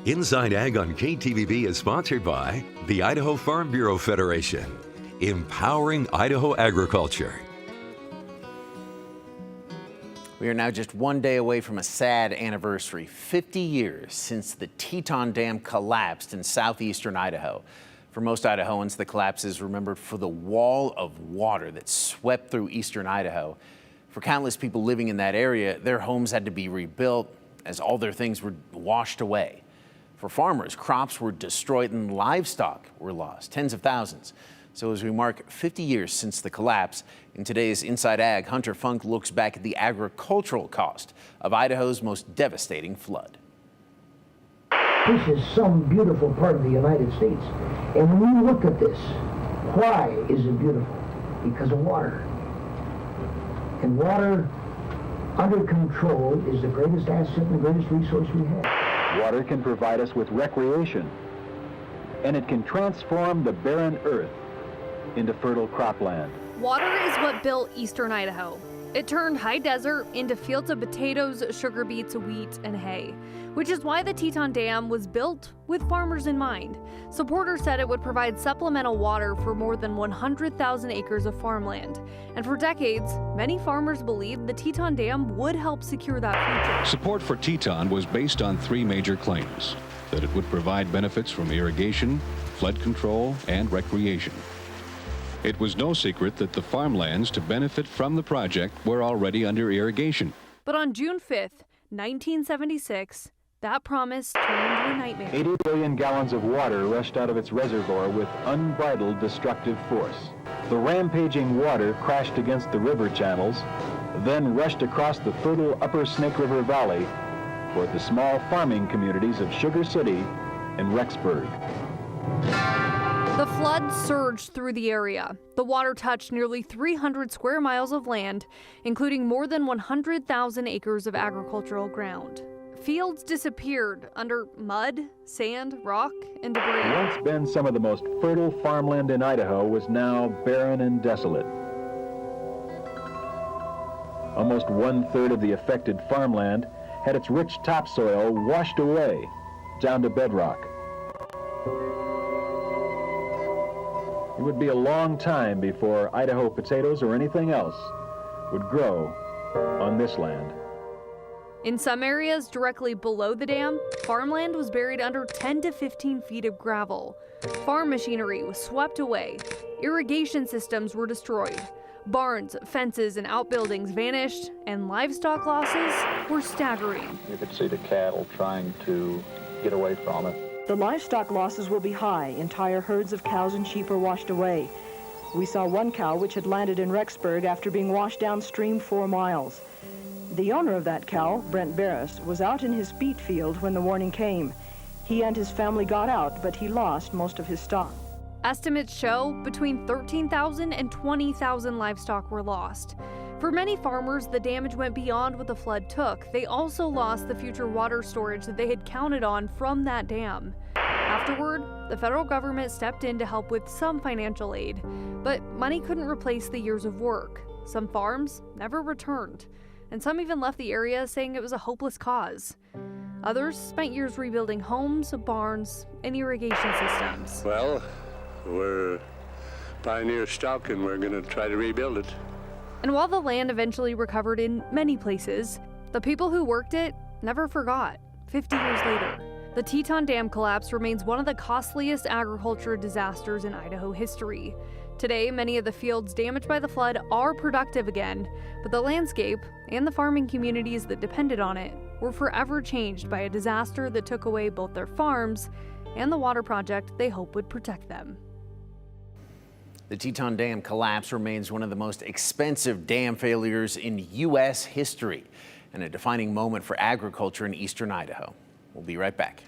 Inside Ag on KTVB is sponsored by the Idaho Farm Bureau Federation, empowering Idaho agriculture. We are now just one day away from a sad anniversary, 50 years since the Teton Dam collapsed in southeastern Idaho. For most Idahoans, the collapse is remembered for the wall of water that swept through eastern Idaho. For countless people living in that area, their homes had to be rebuilt as all their things were washed away. For farmers, crops were destroyed and livestock were lost, tens of thousands. So as we mark 50 years since the collapse, in today's Inside Ag, Hunter Funk looks back at the agricultural cost of Idaho's most devastating flood. This is some beautiful part of the United States. And when you look at this, why is it beautiful? Because of water. And water under control is the greatest asset and the greatest resource we have. Water can provide us with recreation, and it can transform the barren earth into fertile cropland. Water is what built eastern Idaho. It turned high desert into fields of potatoes, sugar beets, wheat, and hay, which is why the Teton Dam was built with farmers in mind. Supporters said it would provide supplemental water for more than 100,000 acres of farmland. And for decades, many farmers believed the Teton Dam would help secure that future. Support for Teton was based on three major claims: that it would provide benefits from irrigation, flood control, and recreation. It was no secret that the farmlands to benefit from the project were already under irrigation. But on June 5th, 1976, that promise turned into a nightmare. 80 billion gallons of water rushed out of its reservoir with unbridled destructive force. The rampaging water crashed against the river channels, then rushed across the fertile upper Snake River Valley toward the small farming communities of Sugar City and Rexburg. The flood surged through the area. The water touched nearly 300 square miles of land, including more than 100,000 acres of agricultural ground. Fields disappeared under mud, sand, rock, and debris. Once been some of the most fertile farmland in Idaho was now barren and desolate. Almost 1/3 of the affected farmland had its rich topsoil washed away down to bedrock. It would be a long time before Idaho potatoes or anything else would grow on this land. In some areas directly below the dam, farmland was buried under 10 to 15 feet of gravel. Farm machinery was swept away. Irrigation systems were destroyed. Barns, fences, and outbuildings vanished, and livestock losses were staggering. You could see the cattle trying to get away from it. The livestock losses will be high. Entire herds of cows and sheep are washed away. We saw one cow which had landed in Rexburg after being washed downstream 4 miles. The owner of that cow, Brent Barris, was out in his beet field when the warning came. He and his family got out, but he lost most of his stock. Estimates show between 13,000 and 20,000 livestock were lost. For many farmers, the damage went beyond what the flood took. They also lost the future water storage that they had counted on from that dam. Afterward, the federal government stepped in to help with some financial aid, but money couldn't replace the years of work. Some farms never returned, and some even left the area saying it was a hopeless cause. Others spent years rebuilding homes, barns, and irrigation systems. Well, we're pioneer stock and we're going to try to rebuild it. And while the land eventually recovered in many places, the people who worked it never forgot. 50 years later, the Teton Dam collapse remains one of the costliest agriculture disasters in Idaho history. Today, many of the fields damaged by the flood are productive again, but the landscape and the farming communities that depended on it were forever changed by a disaster that took away both their farms and the water project they hope would protect them. The Teton Dam collapse remains one of the most expensive dam failures in U.S. history and a defining moment for agriculture in eastern Idaho. We'll be right back.